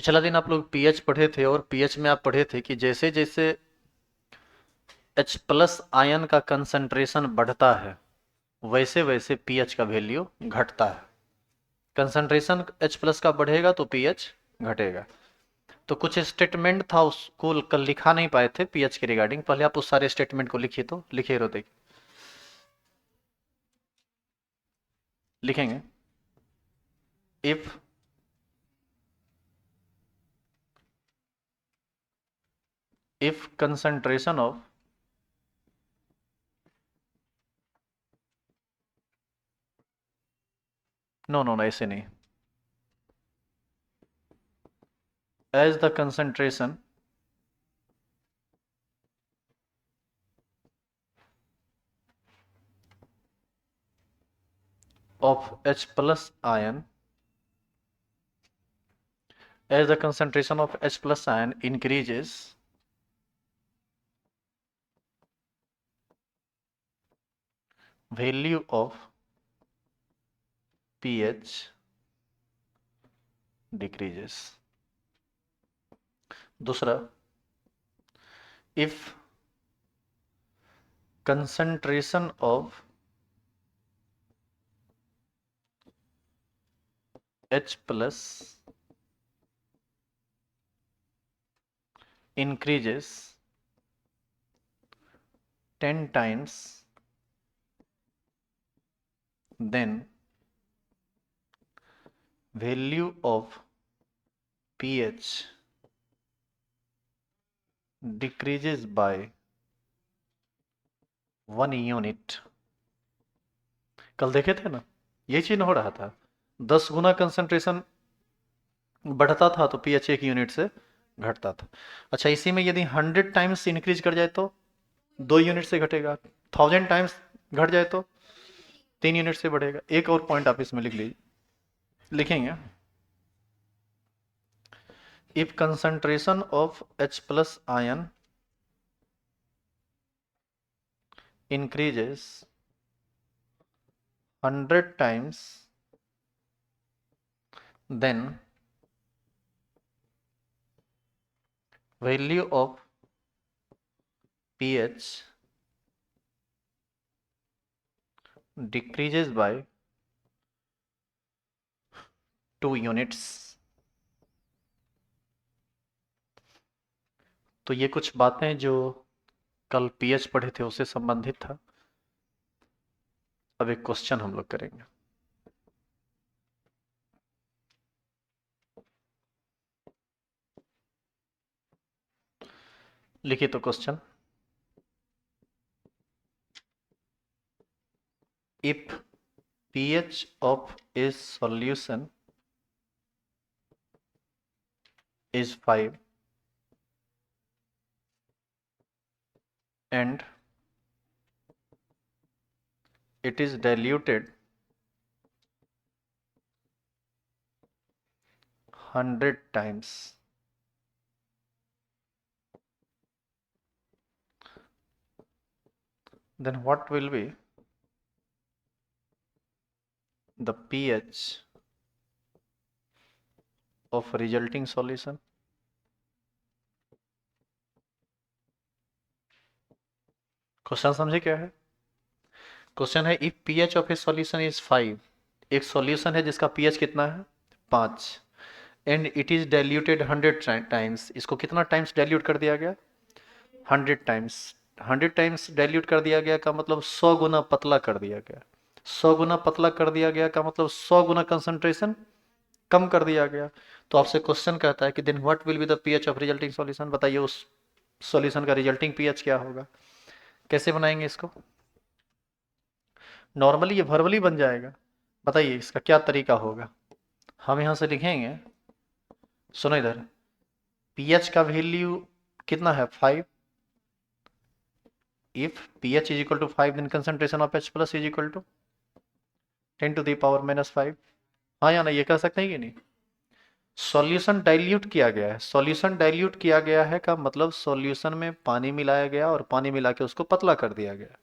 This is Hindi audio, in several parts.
पिछला दिन आप लोग पीएच पढ़े थे और पीएच में आप पढ़े थे कि जैसे जैसे H प्लस आयन का कंसंट्रेशन बढ़ता है वैसे वैसे पीएच का वैल्यू घटता है। कंसंट्रेशन H प्लस का बढ़ेगा तो पीएच घटेगा। तो कुछ स्टेटमेंट था उसको कल लिखा नहीं पाए थे पीएच के रिगार्डिंग, पहले आप उस सारे स्टेटमेंट को लिखिए, तो लिखे रहो देखिए, लिखेंगे। If if concentration of no no no ऐसे नहीं, as the concentration of H plus ion as the concentration of H plus ion increases, value of pH decreases. दूसरा, if concentration of H plus increases 10 times, then value of pH decreases by 1 unit. कल देखे थे ना, ये चीज हो रहा था। 10 गुना कंसंट्रेशन बढ़ता था तो पीएच 1 यूनिट से घटता था। अच्छा, इसी में यदि 100 टाइम्स इंक्रीज कर जाए तो 2 यूनिट से घटेगा, 1000 टाइम्स घट जाए तो 3 यूनिट से बढ़ेगा। एक और पॉइंट आप इसमें लिख लीजिए, लिखेंगे। If concentration of H plus ion increases 100 times, then value of pH decreases by 2 units. तो ये कुछ बातें जो कल पीएच पढ़े थे उससे संबंधित था। अब एक क्वेश्चन हम लोग करेंगे। लिखिए तो question, if pH of a solution is 5 and it is diluted 100 times, then what will be the pH of resulting solution? Question समझे क्या है? क्वेश्चन है, if pH of A solution is 5, एक सॉल्यूशन है जिसका pH कितना है 5, and it is diluted 100 times, इसको कितना टाइम्स डाइल्यूट कर दिया गया 100 टाइम्स। 100 टाइम्स डाइल्यूट कर दिया गया का मतलब 100 गुना पतला कर दिया गया। 100 गुना पतला कर दिया गया का मतलब 100 गुना कंसंट्रेशन कम कर दिया गया। तो आपसे क्वेश्चन कहता है कि then what will be the pH of resulting solution, बताइए उस सॉल्यूशन का रिजल्टिंग पीएच क्या होगा। कैसे बनाएंगे इसको? नॉर्मली ये वर्बली बन जाएगा, बताइए इसका क्या तरीका होगा। हम यहां से लिखेंगे, सुनो इधर, पीएच का वैल्यू कितना है 5, if pH is equal to 5 then concentration of H plus is equal to 10 to the power minus 5। हाँ या ना, ये कह सकते हैं कि नहीं। सॉल्यूशन डाइल्यूट किया गया है, सॉल्यूशन डाइल्यूट किया गया है का मतलब सॉल्यूशन में पानी मिलाया गया और पानी मिला के उसको पतला कर दिया गया।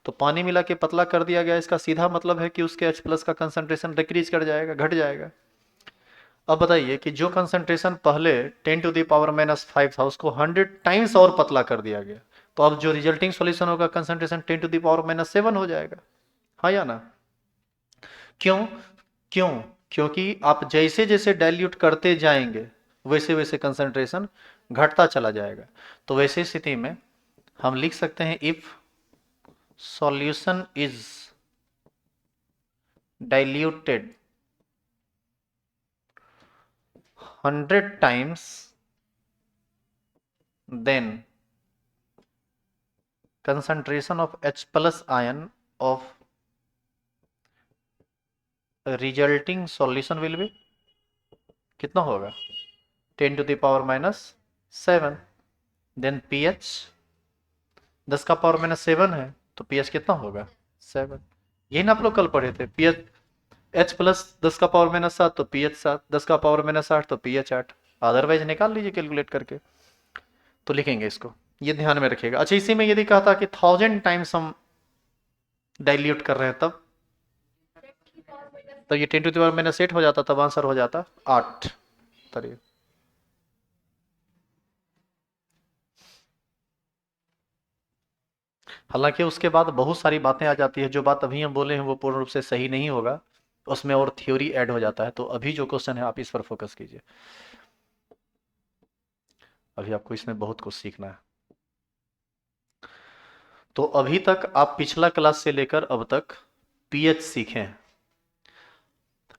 तो पानी मिला के पतला कर दिया गया, इसका सीधा मतलब है कि उसके H प्लस का कंसंट्रेशन डिक्रीज कर जाएगा, घट जाएगा। अब बताइए कि जो कंसंट्रेशन पहले 10⁻⁻5 था उसको 100 टाइम्स और पतला कर दिया गया, तो अब जो रिजल्टिंग सॉल्यूशन होगा कंसंट्रेशन 10⁻⁻7 हो जाएगा, हाँ या ना? क्यों? क्यों? क्योंकि आप जैसे जैसे डाइल्यूट करते जाएंगे वैसे वैसे कंसंट्रेशन घटता चला जाएगा। तो वैसे स्थिति में हम लिख सकते हैं if solution is diluted 100 times, then concentration of H plus ion of resulting solution will be कितना होगा? 10⁻⁻7। देन pH 10⁻⁻7 है तो pH कितना होगा? 7। यही ना आप लोग कल पढ़े थे, pH H प्लस 10⁻⁻7 तो pH 7, 10⁻⁻8 तो pH 8। अदरवाइज निकाल लीजिए कैलकुलेट करके, तो लिखेंगे इसको, ये ध्यान में रखिएगा। अच्छा, इसी में यदि कहता कि 1000 टाइम्स हम डाइल्यूट कर रहे हैं तब ये 10⁻⁻8 हो जाता, तब आंसर हो जाता 8 तरीके। हालांकि उसके बाद बहुत सारी बातें आ जाती है, जो बात अभी हम बोले हैं वो पूर्ण रूप से सही नहीं होगा, उसमें और थ्योरी ऐड हो जाता है। तो अभी जो क्वेश्चन है आप इस पर फोकस कीजिए, अभी आपको इसमें बहुत कुछ सीखना है। तो अभी तक आप पिछला क्लास से लेकर अब तक पीएच सीखे हैं।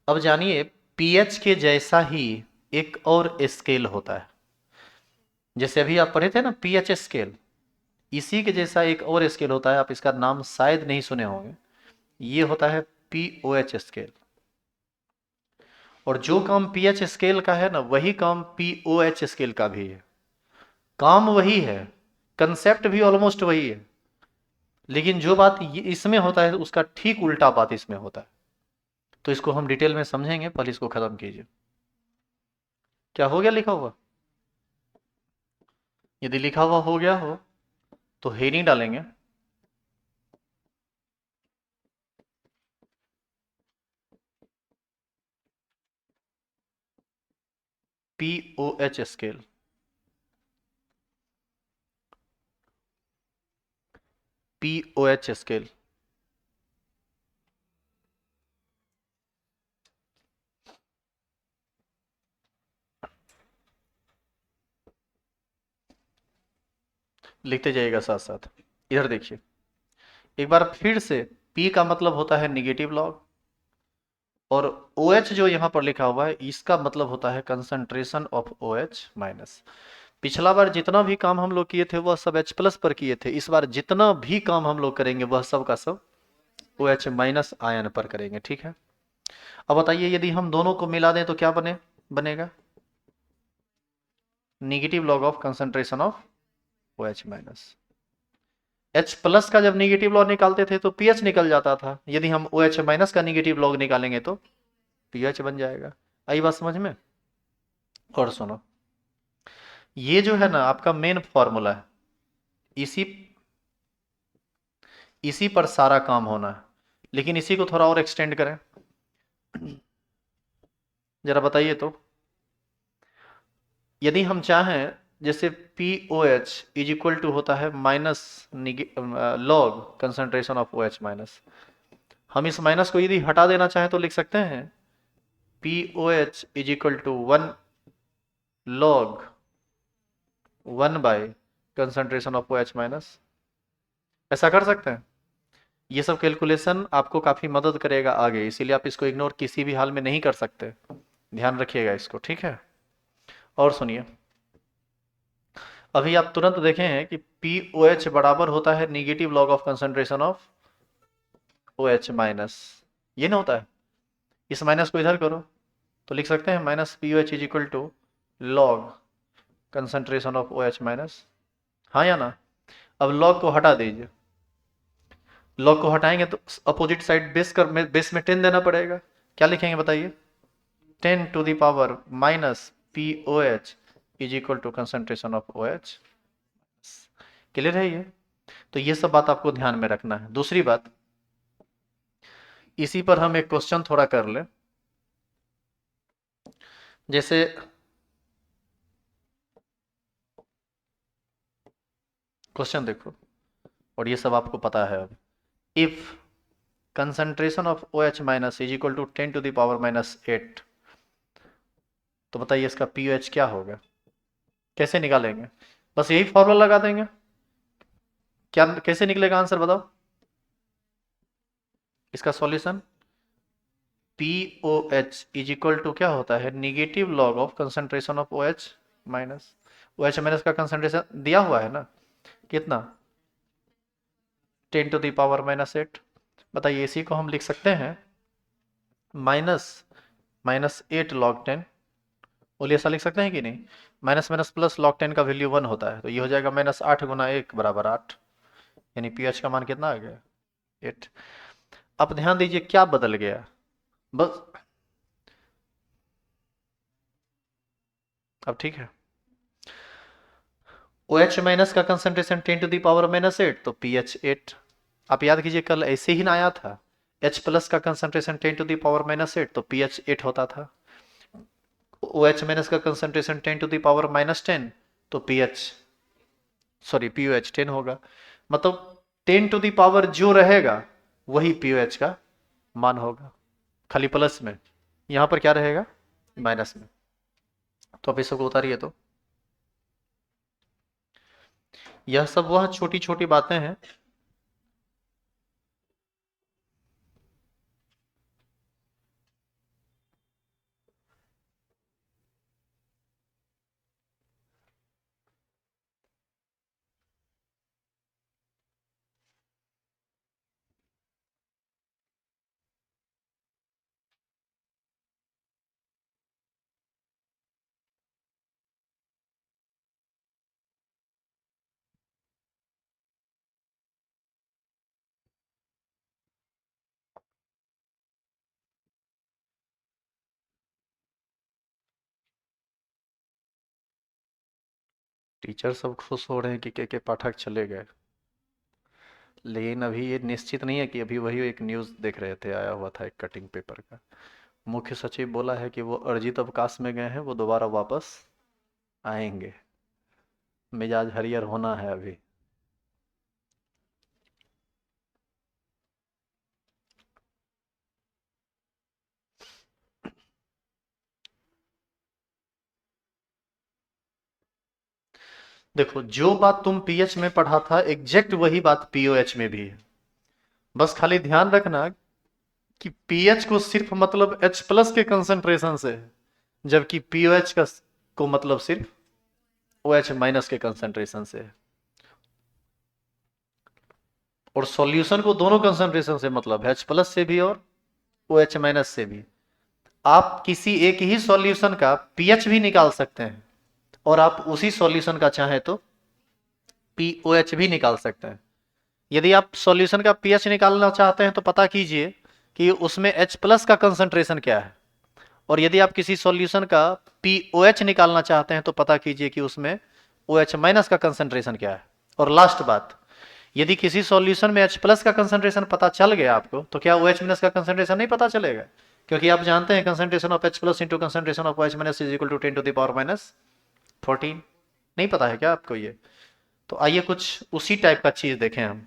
अब जानिए पीएच के जैसा ही एक और स्केल होता है, जैसे अभी आप पढ़े थे ना पीएच स्केल, इसी के जैसा एक और स्केल होता है, आप इसका नाम शायद नहीं सुने होंगे, ये होता है पीओएच स्केल। और जो काम पीएच स्केल का है ना वही काम पीओएच स्केल का भी है, काम वही है, कंसेप्ट भी ऑलमोस्ट वही है, लेकिन जो बात इसमें होता है उसका ठीक उल्टा बात इसमें होता है। तो इसको हम डिटेल में समझेंगे, पहले इसको खत्म कीजिए। क्या हो गया लिखा हुआ? यदि लिखा हुआ हो गया हो तो हेडिंग डालेंगे पीओएच स्केल। पीओएच स्केल लिखते जाइएगा साथ साथ। इधर देखिए एक बार फिर से, P का मतलब होता है निगेटिव लॉग, और OH जो यहाँ पर लिखा हुआ है इसका मतलब होता है कंसंट्रेशन ऑफ OH माइनस। पिछला बार जितना भी काम हम लोग किए थे वह सब H प्लस पर किए थे, इस बार जितना भी काम हम लोग करेंगे वह सब का सब OH माइनस आयन पर करेंगे, ठीक है? अब बताइए यदि हम दोनों को मिला दें तो क्या बनेगा? Negative log of concentration of OH minus. H plus का जब निगेटिव लॉग निकालते थे तो पीएच निकल जाता था, यदि हम OH माइनस का निगेटिव लॉग निकालेंगे तो पीएच बन जाएगा। आई बात समझ में? और सुनो, ये जो है ना आपका मेन फॉर्मूला है, इसी इसी पर सारा काम होना है, लेकिन इसी को थोड़ा और एक्सटेंड करें जरा बताइए तो। यदि हम चाहें जैसे P O H is equal to होता है minus log concentration of O H minus, हम इस माइनस को यदि हटा देना चाहें तो लिख सकते हैं P O H is equal to 1 log 1 by concentration of O H minus. ऐसा कर सकते हैं? ये सब कैलकुलेशन आपको काफ़ी मदद करेगा आगे, इसीलिए आप इसको इग्नोर किसी भी हाल में नहीं कर सकते, ध्यान रखिएगा इसको, ठीक है? और सुनिए, अभी आप तुरंत देखे हैं कि POH बराबर होता है negative log of concentration of OH minus, ये ना होता है? इस माइनस को इधर करो तो लिख सकते हैं minus POH is equal to log concentration of OH minus, हाँ या ना? अब लॉग को हटा दीजिए, लॉग को हटाएंगे तो अपोजिट साइड बेस में 10 देना पड़ेगा। क्या लिखेंगे बताइए? 10⁻⁻ minus POH is equal to concentration of OH। Clear है ये? तो ये सब बात आपको ध्यान में रखना है। दूसरी बात, इसी पर हम एक क्वेश्चन थोड़ा कर ले, जैसे क्वेश्चन देखो, और ये सब आपको पता है अब। If concentration of O H minus is equal to 10⁻⁻8, तो बताइए इसका पी ओ एच क्या होगा, कैसे निकालेंगे? बस यही फॉर्मूला लगा देंगे, क्या कैसे निकलेगा आंसर बताओ? इसका solution P O H is equal to क्या होता है, negative log of concentration of O H minus. O H minus का कंसंट्रेशन दिया हुआ है ना, कितना? 10⁻⁻8। बताइए इसी को हम लिख सकते हैं माइनस -8 log 10। बोलिए ऐसा लिख सकते हैं कि नहीं? माइनस माइनस प्लस log 10 का वैल्यू 1 होता है, तो ये हो जाएगा -8 गुना 1 बराबर 8, यानी पी एच का मान कितना आ गया? 8। अब ध्यान दीजिए क्या बदल गया, बस अब ठीक है। ओ एच माइनस का कंसंट्रेशन 10⁻⁻8, तो पी एच 8। आप याद कीजिए कल ऐसे ही ना आया था, H प्लस का कंसंट्रेशन 10⁻⁻8, तो पी एच 8 होता था। ओ एच माइनस का कंसंट्रेशन 10⁻⁻10, तो P H sorry P O H 10 होगा। मतलब 10 जो रहेगा वही पी ओ एच का मान होगा, खाली प्लस में, यहां पर क्या रहेगा? माइनस में। तो अब इस सबको उतारिए, तो यह सब वह छोटी छोटी बातें हैं। टीचर सब खुश हो रहे हैं कि के पाठक चले गए, लेकिन अभी ये निश्चित नहीं है कि अभी वही एक न्यूज़ देख रहे थे, आया हुआ था एक कटिंग पेपर का। मुख्य सचिव बोला है कि वो अर्जित अवकाश में गए हैं, वो दोबारा वापस आएंगे। मिजाज हरियर होना है अभी। देखो जो बात तुम पीएच में पढ़ा था एग्जैक्ट वही बात पीओएच में भी है। बस खाली ध्यान रखना कि पीएच को सिर्फ मतलब H प्लस के कंसंट्रेशन से है, जबकि पीओएच का को मतलब सिर्फ OH माइनस के कंसंट्रेशन से है। और सॉल्यूशन को दोनों कंसंट्रेशन से मतलब है, H प्लस से भी और OH माइनस से भी। आप किसी एक ही सॉल्यूशन का पीएच भी निकाल सकते हैं, और आप उसी सॉल्यूशन का चाहें तो पीओएच भी निकाल सकते हैं। यदि आप सॉल्यूशन का पीएच निकालना चाहते हैं तो पता कीजिए कि उसमें H प्लस का कंसंट्रेशन क्या है, और यदि आप किसी सॉल्यूशन का पीओएच निकालना चाहते हैं तो पता कीजिए कि उसमें OH माइनस का कंसंट्रेशन क्या है। और लास्ट बात, यदि किसी सॉल्यूशन में H प्लस का कंसंट्रेशन पता चल गया आपको, तो क्या OH माइनस का कंसंट्रेशन नहीं पता चलेगा? क्योंकि आप जानते हैं concentration of H plus into concentration of OH minus is equal to 10⁻⁻14। नहीं पता है क्या आपको ये? तो आइए कुछ उसी टाइप का चीज देखें हम।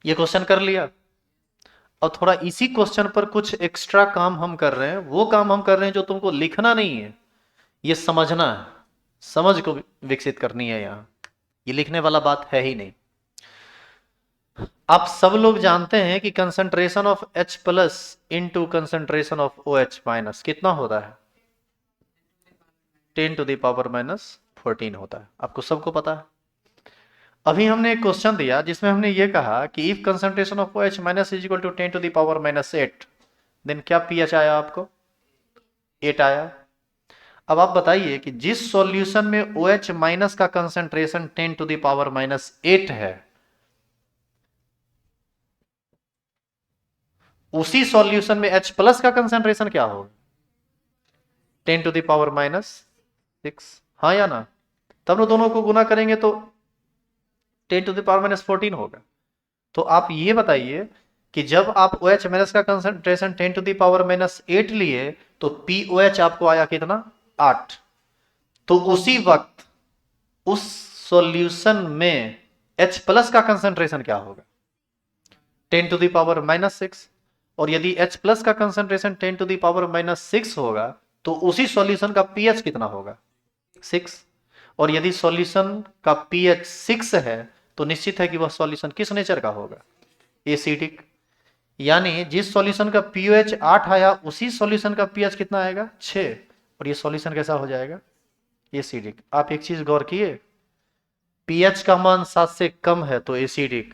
ये क्वेश्चन कर लिया, और थोड़ा इसी क्वेश्चन पर कुछ एक्स्ट्रा काम हम कर रहे हैं। वो काम हम कर रहे हैं जो तुमको लिखना नहीं है, ये समझना है, समझ को विकसित करनी है। यहाँ ये लिखने वाला बात है ही नहीं। आप सब लोग जानते हैं कि concentration of H plus into concentration of OH minus कितना होता है? 10⁻⁻14 होता है, आपको सबको पता है। अभी हमने एक क्वेश्चन दिया जिसमें हमने ये कहा कि if concentration of OH minus is equal to 10⁻⁻8, then क्या पीएच आया आपको? 8 आया। अब आप बताइए कि जिस सॉल्यूशन में OH माइनस का कंसंट्रेशन 10⁻⁻8 है, उसी सॉल्यूशन में H प्लस का कंसंट्रेशन क्या होगा? 10⁻⁻6। हाँ या ना? तब ना दोनों को गुना करेंगे तो 10⁻⁻14 होगा। तो आप ये बताइए कि जब आप OH माइनस का कंसंट्रेशन 10 टू द पावर -8 लिए तो POH आपको आया कितना 8। तो उसी वक्त उस सॉल्यूशन में H प्लस का कंसंट्रेशन क्या होगा 10 टू द पावर -6। और यदि H प्लस का कंसंट्रेशन 10 टू द पावर -6 होगा तो उसी सॉल्यूशन का pH कितना होगा 6। और यदि सॉल्यूशन का pH 6 है तो निश्चित है कि वह सॉल्यूशन किस नेचर का होगा एसिडिक। यानी जिस सॉल्यूशन का pH 8 आया उसी सॉल्यूशन का pH कितना आएगा 6। और ये सॉल्यूशन कैसा हो जाएगा एसिडिक। आप एक चीज गौर किए pH का मान 7 से कम है तो एसिडिक,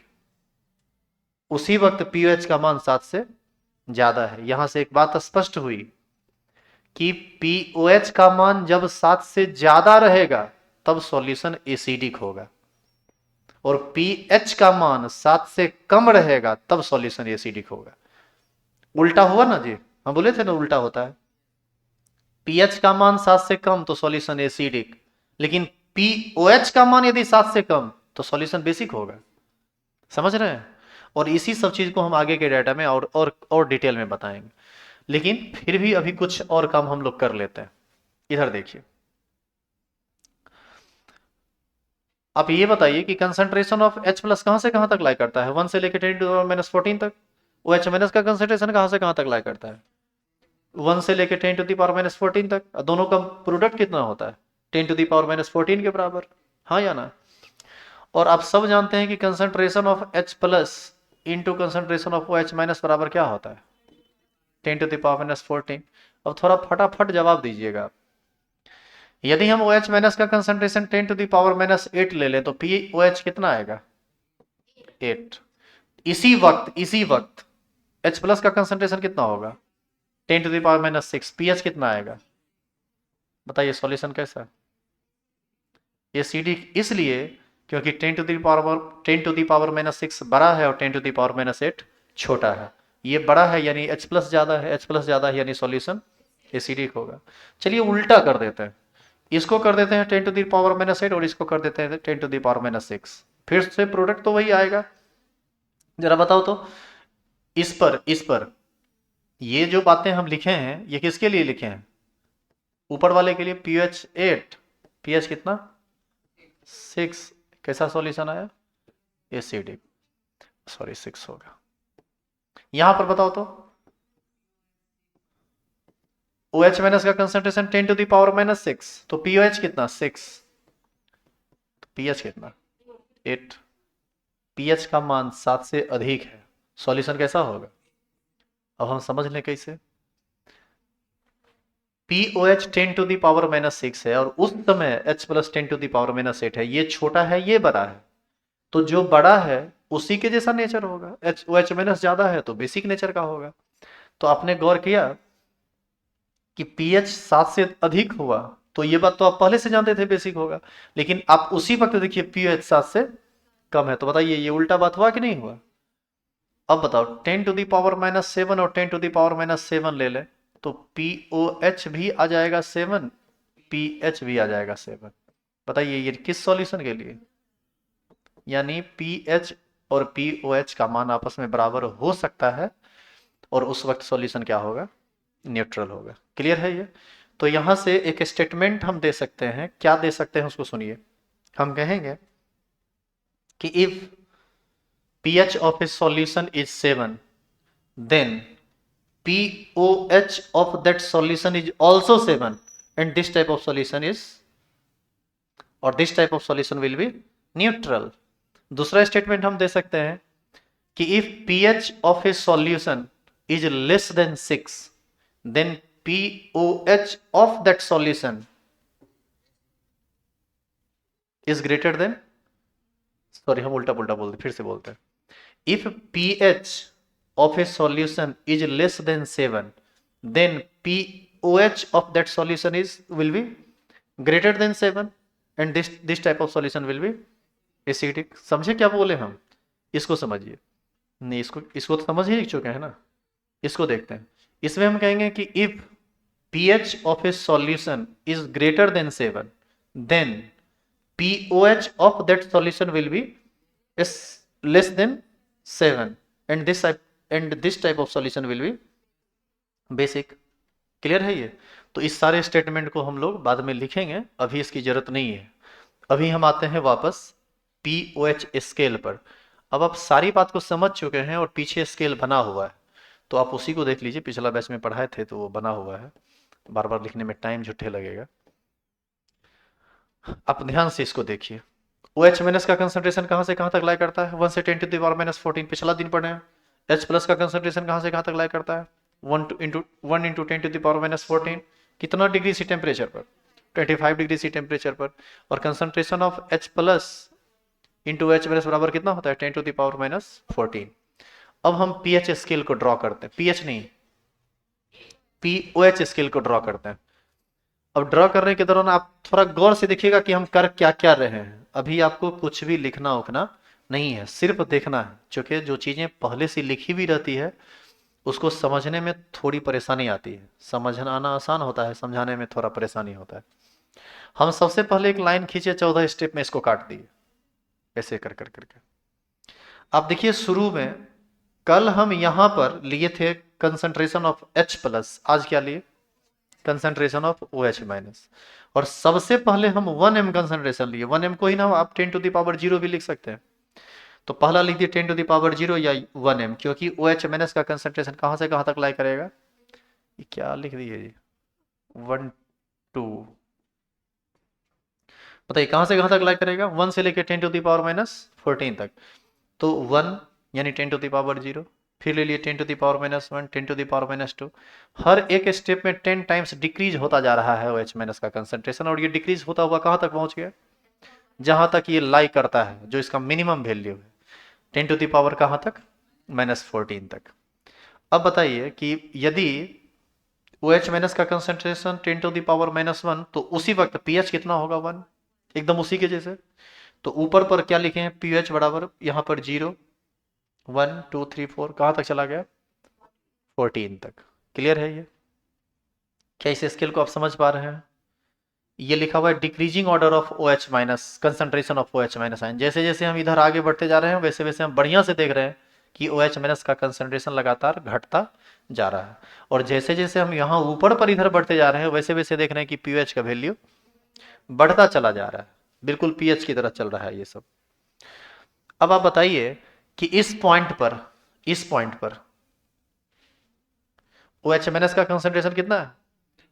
उसी वक्त pH का मान 7 से ज्यादा है। यहां से एक बात स्पष्ट हुई कि POH का मान जब 7 से ज्यादा रहेगा तब सॉल्यूशन एसिडिक होगा, और pH का मान 7 से कम रहेगा तब सॉल्यूशन एसिडिक होगा। उल्टा हुआ ना जी, हम बोले थे ना उल्टा होता है। pH का मान 7 से कम तो सॉल्यूशन एसिडिक, लेकिन POH का मान यदि 7 से कम तो सॉल्यूशन बेसिक होगा। समझ रहे हैं? और इसी सब चीज को हम आगे के डाटा में और डिटेल में बताएंगे, लेकिन फिर भी अभी कुछ और काम हम लोग कर लेते हैं। इधर देखिए, आप ये बताइए कि कंसंट्रेशन ऑफ H प्लस कहां से कहां तक लाई करता है 1 से लेकर 10⁻14 तक। OH माइनस का कंसंट्रेशन कहां से कहां तक लाई करता है 1 से लेकर 10⁻14 तक। दोनों का प्रोडक्ट कितना होता है 10⁻14 के बराबर, हाँ या ना। और आप सब जानते हैं कि concentration of H plus into concentration of OH minus बराबर क्या होता है 10⁻14। अब थोड़ा फटाफट जवाब दीजिएगा। यदि हम OH माइनस का कंसंट्रेशन 10⁻8 ले लें तो POH कितना आएगा 8। इसी वक्त H प्लस का कंसंट्रेशन कितना होगा 10⁻6। pH कितना आएगा बताइए, सॉल्यूशन कैसा है एसिडिक, इसलिए क्योंकि 10⁻6 बड़ा है और 10⁻8 छोटा है। ये बड़ा है यानी H प्लस ज्यादा है, H प्लस ज्यादा है यानी सॉल्यूशन एसिडिक होगा। चलिए उल्टा कर देते हैं, इसको कर देते हैं 10⁻8 और इसको कर देते हैं 10⁻6। फिर से प्रोडक्ट तो वही आएगा। जरा बताओ तो इस पर ये जो बातें हम लिखे हैं ये किसके लिए लिखे हैं ऊपर वाले के लिए pH 8 pH कितना 6। कैसा सॉल्यूशन आया एसिडिक, सॉरी 6 होगा। यहां पर बताओ तो OH माइनस का कंसंट्रेशन 10⁻6 तो POH कितना 6, तो pH कितना 8। pH का मान 7 से अधिक है, सॉल्यूशन कैसा होगा अब हम समझ लें कैसे। POH 10⁻6 है और उस समय H प्लस 10⁻8 है। ये छोटा है ये बड़ा है, तो जो बड़ा है उसी के जैसा नेचर होगा। OH माइनस ज्यादा है तो बेसिक नेचर का होगा। तो आपने गौर किया कि pH 7 से अधिक हुआ तो ये बात तो आप पहले से जानते थे बेसिक होगा, लेकिन आप उसी वक्त देखिए pH 7 से कम है, तो बताइए ये उल्टा बात हुआ कि नहीं हुआ। अब बताओ 10⁻7 और 10⁻7 ले ले तो POH भी आ जाएगा 7, pH भी आ जाएगा 7। बताइए ये किस सॉल्यूशन के लिए, यानी pH और POH का मान आपस में बराबर हो सकता है और उस वक्त सॉल्यूशन क्या होगा न्यूट्रल होगा। क्लियर है ये। तो यहां से एक स्टेटमेंट हम दे सकते हैं, क्या दे सकते हैं उसको सुनिए। हम कहेंगे कि if pH of a solution is 7 then POH of that solution is also 7 and this type of solution is or this type of solution will be neutral। दूसरा स्टेटमेंट हम दे सकते हैं कि if pH of a solution is less than 6 then POH of that solution is greater than, sorry हम उल्टा पुल्टा बोलते फिर से बोलते हैं। If pH of a solution is less than 7 then POH of that solution will be greater than 7 and this type of solution will be acidic। समझे क्या बोले हम, इसको समझिए। नहीं इसको तो समझ ही चुके हैं ना, इसको देखते हैं। इसमें हम कहेंगे कि if pH of a solution is greater than 7 then POH of that solution will be less than 7 and this and this type of solution will be basic. Clear है ये? तो इस सारे स्टेटमेंट को हम लोग बाद में लिखेंगे, अभी इसकी जरूरत नहीं है। अभी हम आते हैं वापस पीओएच स्केल पर। अब आप सारी बात को समझ चुके हैं और पीछे स्केल बना हुआ है, तो आप उसी को देख लीजिए, पिछला बैच में पढ़ाए थे तो वो बना हुआ है, बार बार लिखने में टाइम झूठे लगेगा। आप ध्यान से इसको देखिए। ओ एच माइनस का कंसंट्रेशन कहाँ से कहाँ तक लाई करता है? 1 से 10 टू द पावर माइनस 14, पिछला दिन पढ़े हैं। एच प्लस का कंसंट्रेशन कहाँ से कहाँ तक लाई करता है? 1 into 10 to the power minus 14, कितना डिग्री सी टेम्परेचर पर? 25 डिग्री सी टेम्परेचर पर। और concentration of H plus into H minus बराबर कितना होता है? 10 टू द पावर माइनस 14। अब हम पीएच स्केल को ड्रॉ करते हैं, पीएच नहीं पीओएच स्केल को ड्रॉ करते हैं। अब ड्रॉ करने के दौरान आप थोड़ा गौर से देखिएगा कि हम कर क्या क्या रहे हैं। अभी आपको कुछ भी लिखना उखना नहीं है, सिर्फ देखना है, क्योंकि जो चीजें पहले से लिखी हुई रहती है उसको समझने में थोड़ी परेशानी आती है। समझना आना आसान होता है, समझाने में थोड़ा परेशानी होता है। हम सबसे पहले एक लाइन खींचे, 14 स्टेप में इसको काट दिए, ऐसे कर कर करके। आप देखिए शुरू में कल हम यहां पर लिए थे कंसंट्रेशन ऑफ H प्लस, आज क्या लिए? Concentration of OH minus. और सबसे पहले हम 1m कंसंट्रेशन लिए, 1m को ही ना आप 10 टू द पावर 0 भी लिख सकते हैं। तो पहला लिख दिए 10 टू द पावर 0 या 1m, क्योंकि OH माइनस का कंसंट्रेशन कहां से कहां तक लाई करेगा? ये क्या लिख दिए जी? 1 2, बताइए कहां से कहां तक लाई करेगा? 1 से लेकर 10 टू द पावर माइनस 14 तक। तो 1 यानी 10 टू द पावर 0, फिर ले लिए 10 to the power minus 1, 10 to the power minus 2। हर एक स्टेप में 10 टाइम्स डिक्रीज होता जा रहा है OH माइनस का कंसंट्रेशन, और ये डिक्रीज होता हुआ कहां तक पहुंच गया? जहां तक ये लाई करता है, जो इसका मिनिमम वैल्यू है, 10 टू द पावर कहां तक? -14 तक। अब बताइए कि यदि OH माइनस का कंसंट्रेशन 10 टू द पावर -1, तो उसी वक्त pH कितना होगा? 1, एकदम उसी के जैसे। तो ऊपर पर क्या लिखे हैं? pH बराबर यहाँ पर 0, 1 2 3 4, कहां तक चला गया? 14 तक। क्लियर है ये? क्या इस स्केल को आप समझ पा रहे हैं? ये लिखा हुआ है decreasing order of OH minus, concentration of OH minus ion. जैसे जैसे हम इधर आगे बढ़ते जा रहे हैं वैसे वैसे हम बढ़िया से देख रहे हैं कि OH माइनस का कंसंट्रेशन लगातार घटता जा रहा है। और जैसे जैसे हम यहाँ ऊपर पर इधर बढ़ते जा रहे हैं वैसे वैसे देख रहे हैं कि pH का वैल्यू बढ़ता चला जा रहा है, बिल्कुल pH की तरह चल रहा है ये सब। अब आप बताइए कि इस पॉइंट पर OH माइनस का कंसंट्रेशन कितना है?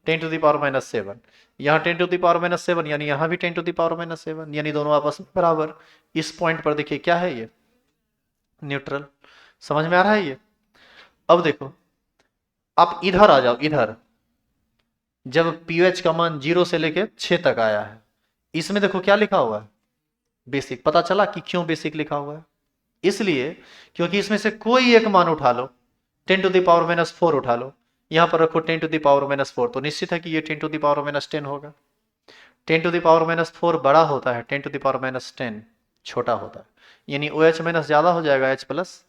10 टू द पावर -7। यहाँ 10 टू द पावर -7 यानी यहाँ भी 10 टू द पावर -7, यानी दोनों आपस में बराबर। इस पॉइंट पर देखिए क्या है ये? न्यूट्रल। समझ में आ रहा है ये? अब देखो, आप इधर आ जाओ, इधर जब pH का मान 0 से लेके 6 तक आया है, इसमें देखो क्या लिखा हुआ है? बेसिक। पता चला कि क्यों बेसिक लिखा हुआ है? इसलिए क्योंकि इसमें से कोई एक मान उठा लो, 10 टू द पावर -4 उठा लो, यहां पर रखो 10 टू द पावर -4, तो निश्चित है कि ये 10 टू द पावर -10 होगा। 10 टू द पावर -4 बड़ा होता है, 10 टू द पावर -10 छोटा होता है। यानी OH माइनस ज्यादा हो जाएगा, H प्लस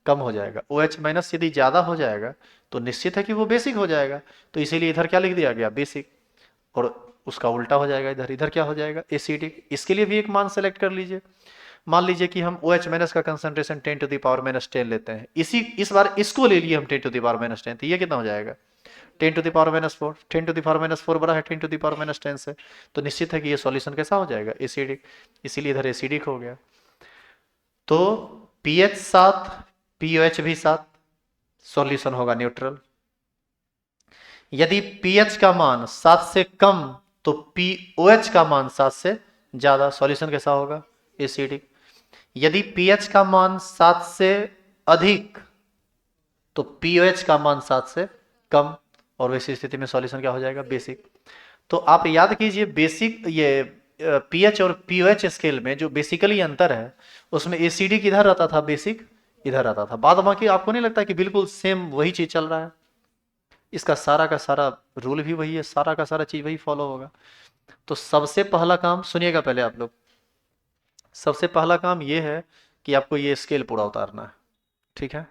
कम हो जाएगा। OH माइनस यदि ज्यादा हो जाएगा तो निश्चित है कि वो बेसिक हो जाएगा। तो इसीलिए इधर क्या लिख दिया गया? बेसिक। और उसका उल्टा हो जाएगा इधर, इधर क्या हो जाएगा? एसिडिक। इसके लिए भी एक मान सेलेक्ट कर लीजिए। मान लीजिए कि हम OH माइनस का कंसंट्रेशन 10 टू द पावर -10 लेते हैं, इस बार इसको ले लिए हम 10 टू द पावर -10, तो ये कितना हो जाएगा? 10 to the power -4। 10 to the power -4 बड़ा है 10 टू द पावर -10 से, तो निश्चित है कि ये सॉल्यूशन कैसा हो जाएगा? एसिडिक। इसीलिए इधर एसिडिक हो गया। तो pH 7, pOH भी 7, सॉल्यूशन होगा न्यूट्रल। यदि pH का मान 7 से कम तो pOH का मान 7 से ज्यादा, सॉल्यूशन कैसा होगा? एसिडिक। यदि pH का मान 7 से अधिक तो pOH का मान 7 से कम, और वैसी स्थिति में सॉल्यूशन क्या हो जाएगा? बेसिक। तो आप याद कीजिए, बेसिक ये pH और pOH स्केल में जो बेसिकली अंतर है उसमें एसिडिक इधर रहता था, बेसिक इधर रहता था। बाद बाकी आपको नहीं लगता कि बिल्कुल सेम वही चीज चल रहा है? इसका सारा का सारा रूल भी वही है, सारा का सारा चीज वही फॉलो होगा। तो सबसे पहला काम सुनिएगा पहले आप लोग, सबसे पहला काम ये है कि आपको ये स्केल पूरा उतारना है, ठीक है?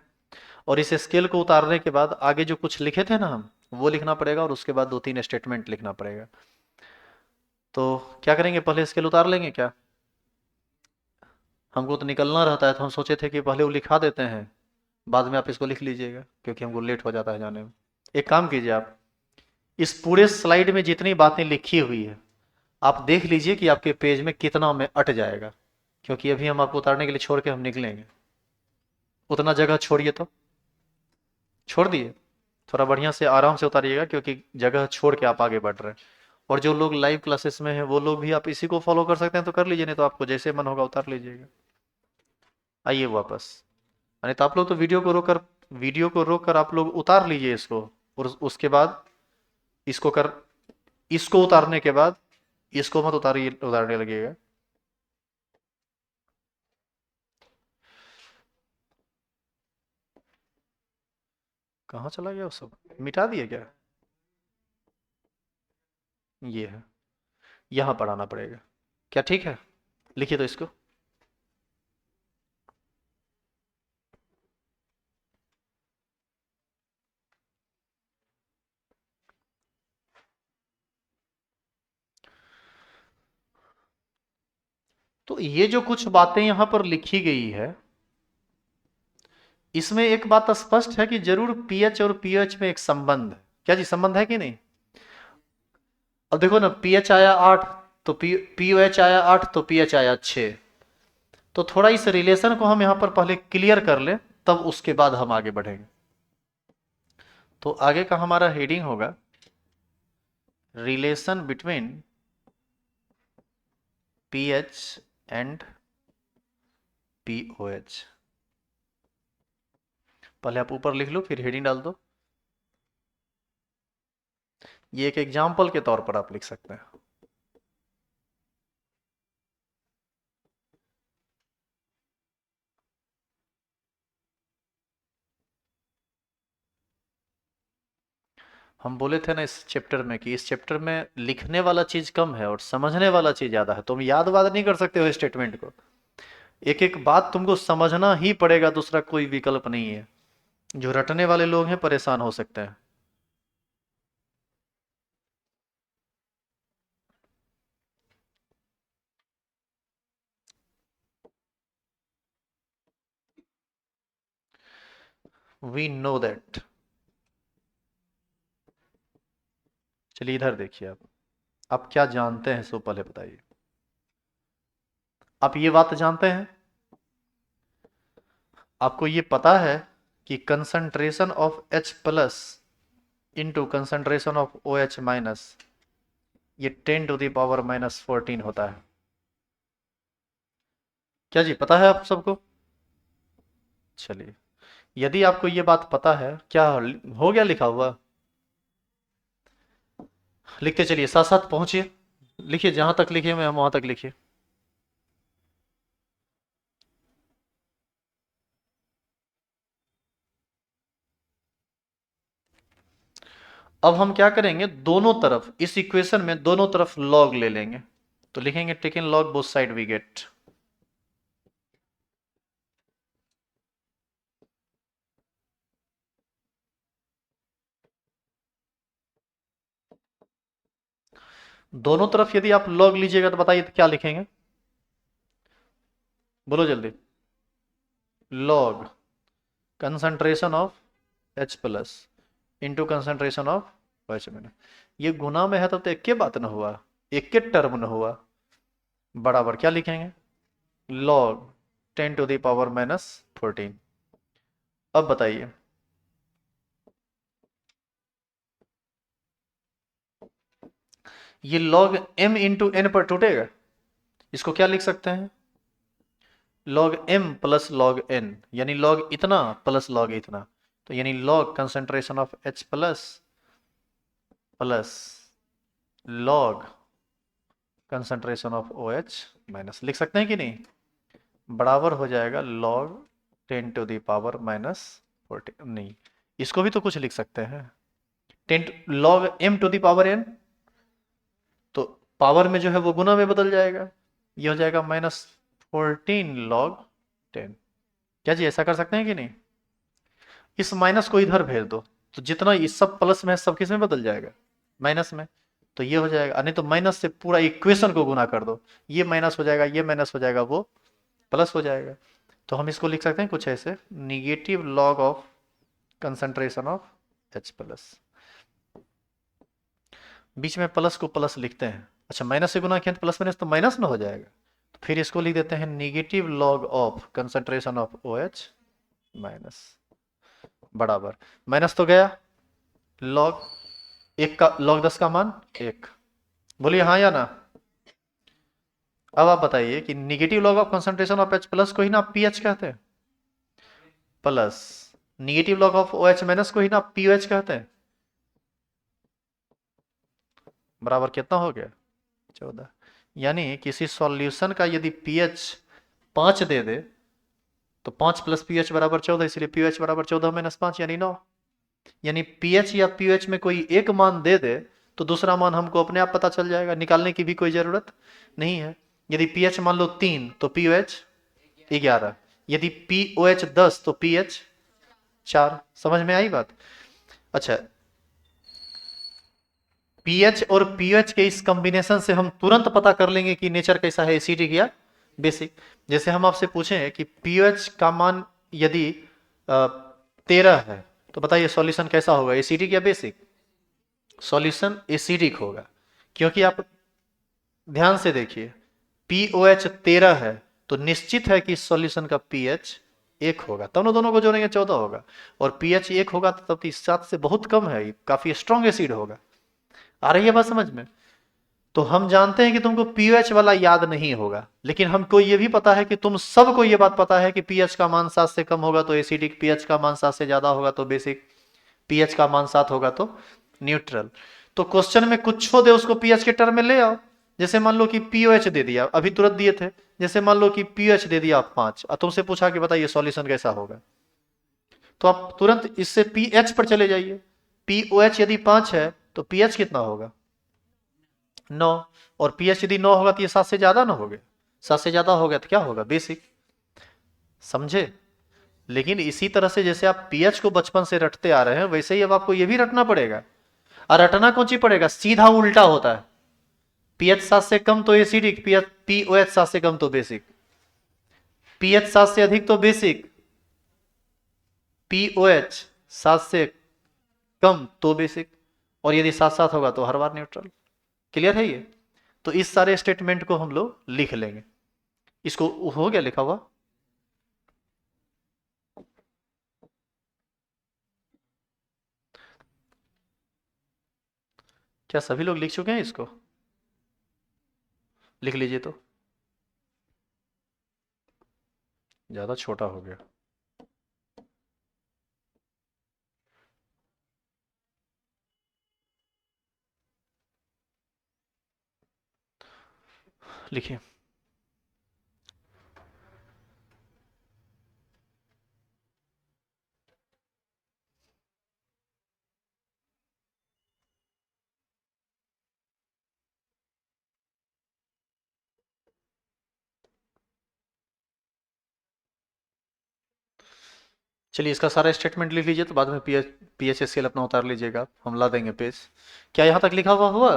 और इस स्केल को उतारने के बाद आगे जो कुछ लिखे थे ना हम, वो लिखना पड़ेगा, और उसके बाद 2-3 स्टेटमेंट लिखना पड़ेगा। तो क्या करेंगे, पहले स्केल उतार लेंगे क्या? हमको तो निकलना रहता है, तो हम सोचे थे कि पहले वो लिखा देते हैं, बाद में आप इसको लिख लीजिएगा क्योंकि हमको लेट हो जाता है जाने में। एक काम कीजिए, आप इस पूरे स्लाइड में जितनी बातें लिखी हुई है आप देख लीजिए कि आपके पेज में कितना में अट जाएगा, क्योंकि अभी हम आपको उतारने के लिए छोड़ के हम निकलेंगे। उतना जगह छोड़िए, तो छोड़ दिए, थोड़ा बढ़िया से आराम से उतारिएगा क्योंकि जगह छोड़ के आप आगे बढ़ रहे हैं। और जो लोग लाइव क्लासेस में हैं वो लोग भी आप इसी को फॉलो कर सकते हैं तो कर लीजिए, नहीं तो आपको जैसे मन होगा उतार लीजिएगा। आइए वापस, नहीं तो आप लोग तो वीडियो को रोक कर आप लोग उतार लीजिए इसको, और उसके बाद इसको कर इसको उतारने के बाद इसको मत उतारिए, उतारने लगेगा। कहाँ चला गया वो सब, मिटा दिए क्या? ये है, यहाँ पर आना पड़ेगा क्या? ठीक है, लिखिए तो इसको। तो ये जो कुछ बातें यहाँ पर लिखी गई है, इसमें एक बात स्पष्ट है कि जरूर पीएच और पीएच में एक संबंध है। क्या जी, संबंध है कि नहीं? अब देखो ना, पीएच आया 8 तो पीओएच आया 8 तो पीएच आया 6। तो थोड़ा इस रिलेशन को हम यहाँ पर पहले क्लियर कर लें, तब उसके बाद हम आगे बढ़ेंगे। तो आगे का हमारा हेडिंग होगा relation between pH and pOH. पहले आप ऊपर लिख लो फिर हेडिंग डाल दो। ये एक एग्जाम्पल के तौर पर आप लिख सकते हैं। हम बोले थे ना इस चैप्टर में कि इस चैप्टर में लिखने वाला चीज कम है और समझने वाला चीज ज्यादा है। तुम याद वाद नहीं कर सकते हो स्टेटमेंट को, एक एक बात तुमको समझना ही पड़ेगा, दूसरा कोई विकल्प नहीं है। जो रटने वाले लोग हैं परेशान हो सकते हैं। We know that. चलिए इधर देखिए, आप क्या जानते हैं सो पहले बताइए। आप ये बात जानते हैं, आपको ये पता है कि concentration of H plus into concentration of OH minus ये 10⁻⁻14 होता है। क्या जी पता है आप सबको? चलिए, यदि आपको ये बात पता है, क्या हो गया लिखा हुआ? लिखते चलिए, साथ साथ पहुंचिए, लिखिए जहां तक लिखिए मैं वहां तक लिखिए। अब हम क्या करेंगे, दोनों तरफ इस इक्वेशन में दोनों तरफ लॉग ले लेंगे। तो लिखेंगे taken log both side we get. दोनों तरफ यदि आप लॉग लीजिएगा तो बताइए तो क्या लिखेंगे, बोलो जल्दी। Log concentration of H plus into concentration of OH minus. ये गुना में है तब तो एक के बात ना हुआ, एक के टर्म ना हुआ, बराबर क्या लिखेंगे, लॉग 10⁻⁻14। अब बताइए, ये log m इंटू एन पर टूटेगा। इसको क्या लिख सकते हैं, log m plus log n, यानी log इतना प्लस log इतना। तो यानी log concentration of H plus plus log concentration of OH minus, लिख सकते हैं कि नहीं, बराबर हो जाएगा log 10⁻⁻14। नहीं, इसको भी तो कुछ लिख सकते हैं, 10 log m to the power n, तो पावर में जो है वो गुना में बदल जाएगा, ये हो जाएगा -14 log 10। क्या जी ऐसा कर सकते हैं कि नहीं? इस माइनस को इधर भेज दो, तो जितना इस सब प्लस में है सब किस में बदल जाएगा, माइनस में। तो ये हो जाएगा, नहीं तो माइनस से पूरा इक्वेशन को गुना कर दो, ये माइनस हो जाएगा, ये माइनस हो जाएगा, वो प्लस हो जाएगा। तो हम इसको लिख सकते हैं कुछ ऐसे, negative log of concentration of H plus. बीच में प्लस को प्लस लिखते हैं, अच्छा माइनस से गुना किया तो प्लस माइनस तो माइनस ना हो जाएगा, तो फिर इसको लिख देते हैं negative log of concentration of OH minus बराबर, माइनस तो गया, लॉग एक का, लॉग 10 का मान 1। बोलिए हाँ या ना। अब आप बताइए कि negative log of concentration of H plus को ही ना आप पीएच कहते हैं, plus negative log of OH minus को ही ना आप पीओएच कहते हैं, बराबर कितना हो गया 14। यानी किसी सॉल्यूशन का यदि पीएच 5 दे दे तो 5 प्लस पीएच बराबर 14, इसलिए पीएच बराबर 14 माइनस 5 यानी 9। यानी पीएच या पीओएच में कोई एक मान दे दे तो दूसरा मान हमको अपने आप पता चल जाएगा, निकालने की भी कोई जरूरत नहीं है। यदि पीएच मान लो 3 तो पीओएच 11, यदि पीओएच 10 तो पीएच 4। समझ में आई बात। अच्छा, पीएच और पीएच के इस कॉम्बिनेशन से हम तुरंत पता कर लेंगे कि नेचर कैसा है, एसिडिक या बेसिक। जैसे हम आपसे पूछें कि पीएच का मान यदि 13 है तो बताइए सॉल्यूशन कैसा होगा, एसिडिक या बेसिक। सॉल्यूशन एसिडिक होगा, क्योंकि आप ध्यान से देखिए पीओएच 13 है तो निश्चित है कि इस सॉल्यूशन का पीएच 1 होगा, तब दोनों को जोड़ेंगे 14 होगा, और पीएच 1 होगा तो तब 7 से बहुत कम है, काफी स्ट्रॉन्ग एसिड होगा। आ रही है बात समझ में। तो हम जानते हैं कि तुमको पीएच वाला याद नहीं होगा, लेकिन हमको ये भी पता है कि तुम सबको ये बात पता है कि पीएच का मान 7 से कम होगा तो एसिडिक, पीएच का मान 7 से ज्यादा होगा तो बेसिक, पीएच का मान 7 होगा तो न्यूट्रल। तो क्वेश्चन में कुछ दे उसको पीएच के टर्म में ले आओ। जैसे मान लो कि पीओएच दे दिया, अभी तुरंत दिए थे, जैसे मान लो कि पीएच दे दिया 5 और तुमसे पूछा कि बताइए सॉल्यूशन कैसा होगा, तो आप तुरंत इससे पीएच पर चले जाइए। पीओएच यदि 5 है तो पीएच कितना होगा 9, और पीएच यदि 9 होगा तो ये 7 से ज्यादा ना हो गया, 7 से ज्यादा हो गया तो क्या होगा बेसिक। समझे। लेकिन इसी तरह से जैसे आप पीएच को बचपन से रटते आ रहे हैं वैसे ही अब आपको ये भी रटना पड़ेगा। और रटना कौन सी पड़ेगा, सीधा उल्टा होता है। पीएच 7 से कम तो एसिडिक, पीओएच 7 से कम तो बेसिक, पीएच 7 से अधिक तो बेसिक, पीओएच 7 से कम तो बेसिक, और यदि साथ साथ होगा तो हर बार न्यूट्रल। क्लियर है ये। तो इस सारे स्टेटमेंट को हम लोग लिख लेंगे। इसको हो गया लिखा हुआ। क्या सभी लोग लिख चुके हैं इसको, लिख लीजिए तो। ज्यादा छोटा हो गया। लिखिए। चलिए इसका सारा स्टेटमेंट लिख लीजिए, तो बाद में पीएच स्केल अपना उतार लीजिएगा, हम ला देंगे पेज। क्या यहां तक लिखा हुआ?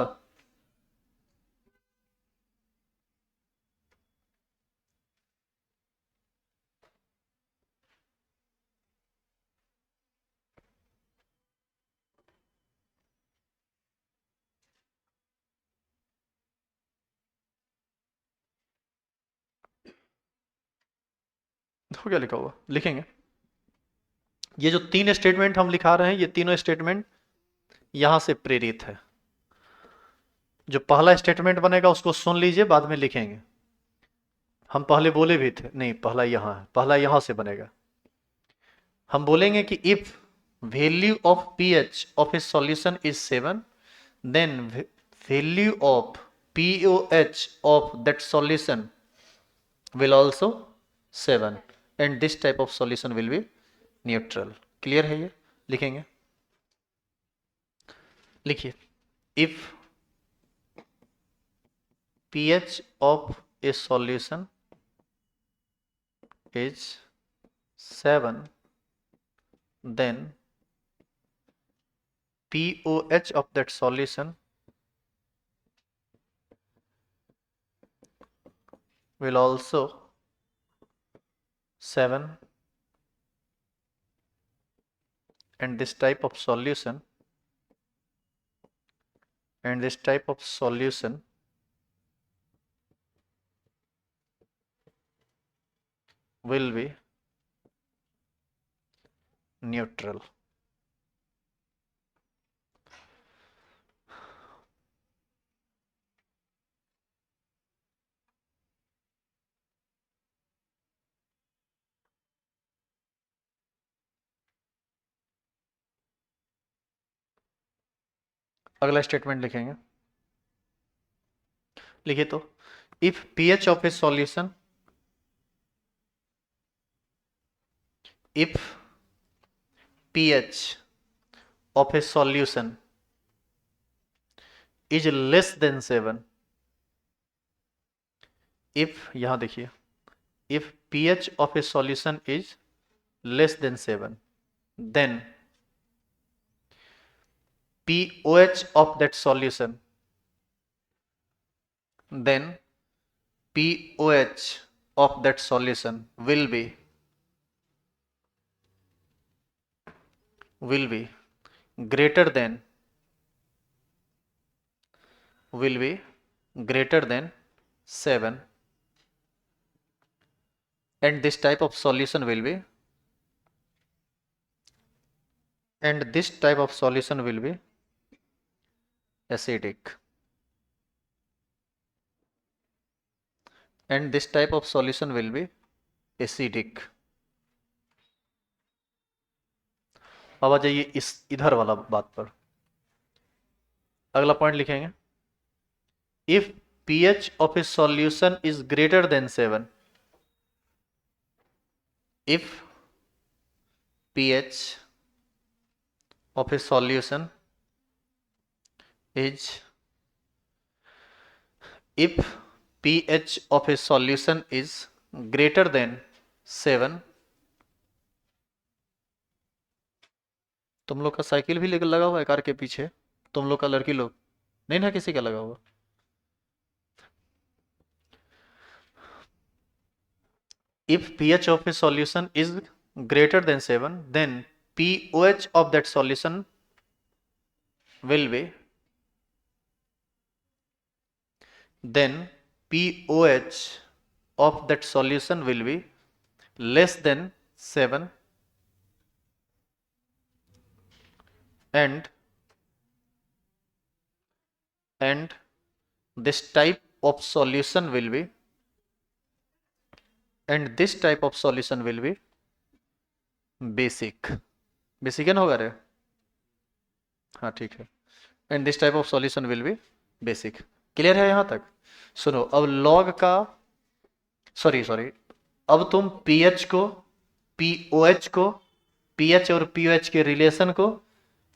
हो गया लिखा हुआ, लिखेंगे। ये जो 3 स्टेटमेंट हम लिखा रहे हैं, ये तीनों स्टेटमेंट यहां से प्रेरित है। जो पहला स्टेटमेंट बनेगा उसको सुन लीजिए, बाद में लिखेंगे। हम पहले बोले भी थे, नहीं पहला यहां है, पहला यहां से बनेगा। हम बोलेंगे कि if value of pH of A solution is 7, then value of POH of that solution will also 7, and this type of solution will be neutral। Clear है ये। लिखेंगे, लिखिए। if pH of a solution is 7, then POH of that solution will also 7, and this type of solution will be neutral. अगला स्टेटमेंट लिखेंगे, लिखिए तो, if pH of A solution, if pH of a solution is less than 7, if, यहां देखिए, if pH of a solution is less than 7, then pOH of that solution, then pOH of that solution will be greater than 7, and this type of solution will be acidic, and this type of solution will be acidic. अब आ जाइए इस इधर वाला बात पर, अगला पॉइंट लिखेंगे, if pH of a solution is greater than 7, if pH of a solution is greater than 7, तुम लोग का साइकिल भी लेकर लगा हुआ है कार के पीछे, तुम लोग का लड़की लोग नहीं ना, किसी का लगा हुआ, if pH of a solution is greater than 7, then pOH of that solution will be less than 7, and this type of solution will be basic. Basic है ना, होगा रे, हाँ ठीक है, and this type of solution will be basic. Clear है यहां तक? सुनो, अब लॉग का सॉरी अब तुम पीएच को, पीओएच को, पीएच और पीओएच के रिलेशन को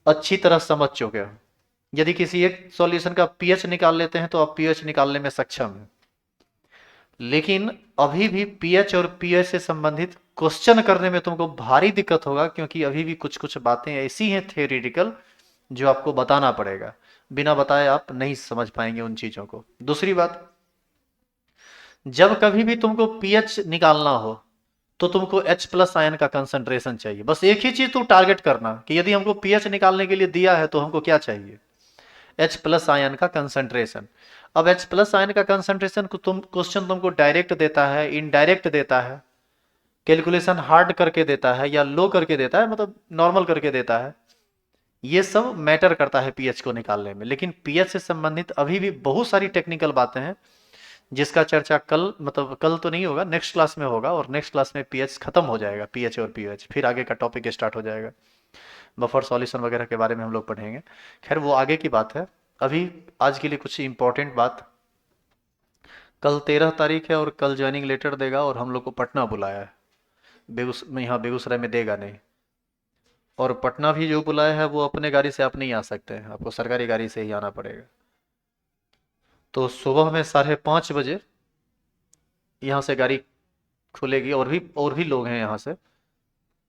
अच्छी तरह समझ चुके हो. यदि किसी एक सॉल्यूशन का पीएच निकाल लेते हैं तो आप पीएच निकालने में सक्षम हैं, लेकिन अभी भी पीएच और पीएच से संबंधित क्वेश्चन करने में तुमको भारी दिक्कत होगा, क्योंकि अभी भी कुछ कुछ बातें ऐसी हैं थ्योरेटिकल जो आपको बताना पड़ेगा. बिना बताए आप नहीं समझ पाएंगे उन चीजों को. दूसरी बात, जब कभी भी तुमको पीएच निकालना हो तो तुमको H प्लस आयन का कंसंट्रेशन चाहिए. बस एक ही चीज तुम टारगेट करना कि यदि हमको पीएच निकालने के लिए दिया है तो हमको क्या चाहिए, H प्लस आयन का कंसंट्रेशन. अब H प्लस आयन का कंसंट्रेशन को क्वेश्चन तुमको डायरेक्ट देता है, इनडायरेक्ट देता है, कैलकुलेशन हार्ड करके देता है या लो करके देता है, मतलब नॉर्मल करके देता है, ये सब मैटर करता है पीएच को निकालने में. लेकिन पीएच से संबंधित अभी भी बहुत सारी टेक्निकल बातें हैं जिसका चर्चा कल, मतलब कल तो नहीं होगा, नेक्स्ट क्लास में होगा, और नेक्स्ट क्लास में पीएच खत्म हो जाएगा, पीएच और पीओएच, फिर आगे का टॉपिक स्टार्ट हो जाएगा, बफर सॉल्यूशन वगैरह के बारे में हम लोग पढ़ेंगे. खैर वो आगे की बात है. अभी आज के लिए कुछ इंपॉर्टेंट बात, कल 13 तारीख है और कल ज्वाइनिंग लेटर देगा और हम लोग को पटना बुलाया है. यहाँ बेगूसराय में देगा नहीं, और पटना भी जो बुलाया है वो अपने गाड़ी से आप नहीं आ सकते हैं, आपको सरकारी गाड़ी से ही आना पड़ेगा. तो सुबह में 5:30 यहाँ से गाड़ी खुलेगी, और भी लोग हैं यहाँ से,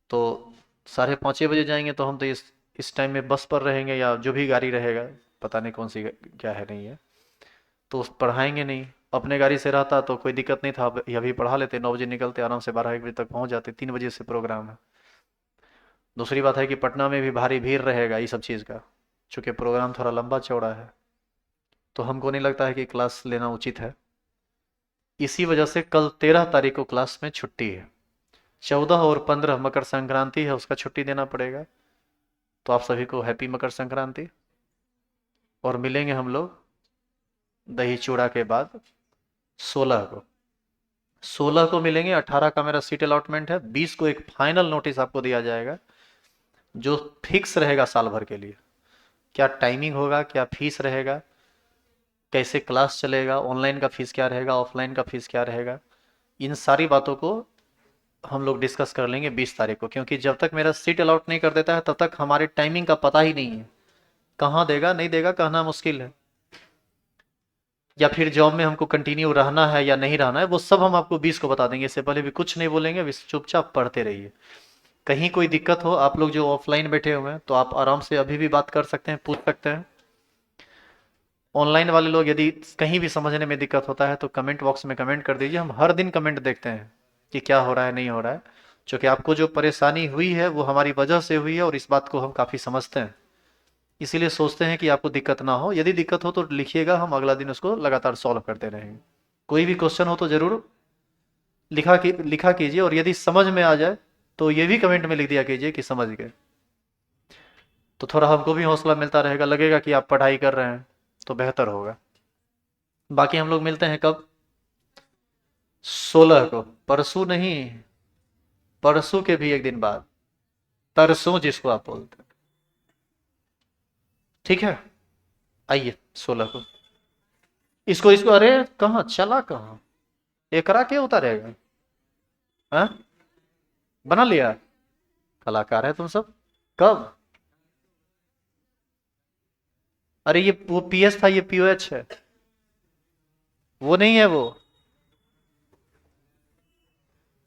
तो 5:30 जाएंगे. तो हम तो इस टाइम में बस पर रहेंगे या जो भी गाड़ी रहेगा, पता नहीं कौन सी क्या है नहीं है, तो पढ़ाएंगे नहीं. अपने गाड़ी से रहता तो कोई दिक्कत नहीं था, अभी पढ़ा लेते, 9 बजे निकलते, आराम से 12-1 बजे तक पहुंच जाते, 3 बजे से प्रोग्राम है। दूसरी बात है कि पटना में भी भारी भीड़ रहेगा ये सब चीज़ का, चूँकि प्रोग्राम थोड़ा लंबा चौड़ा है, तो हमको नहीं लगता है कि क्लास लेना उचित है। इसी वजह से कल 13 तारीख को क्लास में छुट्टी है। 14 और 15 मकर संक्रांति है, उसका छुट्टी देना पड़ेगा। तो आप सभी को हैप्पी मकर संक्रांति। और मिलेंगे हम लोग दही चूड़ा के बाद 16 को। 16 को मिलेंगे। 18 का मेरा सीट अलॉटमेंट है। 20 को एक फाइनल नोटिस आपको दिया जाएगा जो फिक्स रहेगा साल भर के लिए। क्या टाइमिंग होगा, क्या फीस रहेगा, कैसे क्लास चलेगा, ऑनलाइन का फीस क्या रहेगा, ऑफलाइन का फीस क्या रहेगा, इन सारी बातों को हम लोग डिस्कस कर लेंगे 20 तारीख को। क्योंकि जब तक मेरा सीट अलॉट नहीं कर देता है तब तक हमारे टाइमिंग का पता ही नहीं है। कहाँ देगा नहीं देगा कहना मुश्किल है। या फिर जॉब में हमको कंटिन्यू रहना है या नहीं रहना है, वो सब हम आपको 20 को बता देंगे। इससे पहले भी कुछ नहीं बोलेंगे, बस चुपचाप पढ़ते रहिए। कहीं कोई दिक्कत हो, आप लोग जो ऑफलाइन बैठे हुए हैं तो आप आराम से अभी भी बात कर सकते हैं, पूछ सकते हैं। ऑनलाइन वाले लोग यदि कहीं भी समझने में दिक्कत होता है तो कमेंट बॉक्स में कमेंट कर दीजिए। हम हर दिन कमेंट देखते हैं कि क्या हो रहा है नहीं हो रहा है। क्योंकि आपको जो परेशानी हुई है वो हमारी वजह से हुई है और इस बात को हम काफ़ी समझते हैं। इसीलिए सोचते हैं कि आपको दिक्कत ना हो। यदि दिक्कत हो तो लिखिएगा, हम अगला दिन उसको लगातार सॉल्व करते रहेंगे। कोई भी क्वेश्चन हो तो ज़रूर लिखा कीजिए। और यदि समझ में आ जाए तो ये भी कमेंट में लिख दिया कीजिए कि समझ गए। तो थोड़ा हमको भी हौसला मिलता रहेगा, लगेगा कि आप पढ़ाई कर रहे हैं तो बेहतर होगा। बाकी हम लोग मिलते हैं कब? 16 को। परसों नहीं, परसों के भी एक दिन बाद, तरसों जिसको आप बोलते हैं। ठीक है, आइए 16 को। इसको इसको अरे कहाँ चला, कहाँ एकरा के उतारेगा? हाँ, बना लिया। कलाकार है तुम सब। कब? अरे ये वो पीएस था, ये पीओएच है। वो नहीं है, वो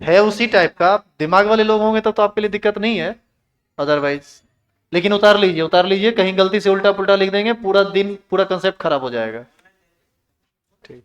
है उसी टाइप का। आप दिमाग वाले लोग होंगे तब तो आपके लिए दिक्कत नहीं है, अदरवाइज। लेकिन उतार लीजिए, उतार लीजिए, कहीं गलती से उल्टा पुल्टा लिख देंगे, पूरा दिन पूरा कंसेप्ट खराब हो जाएगा। ठीक।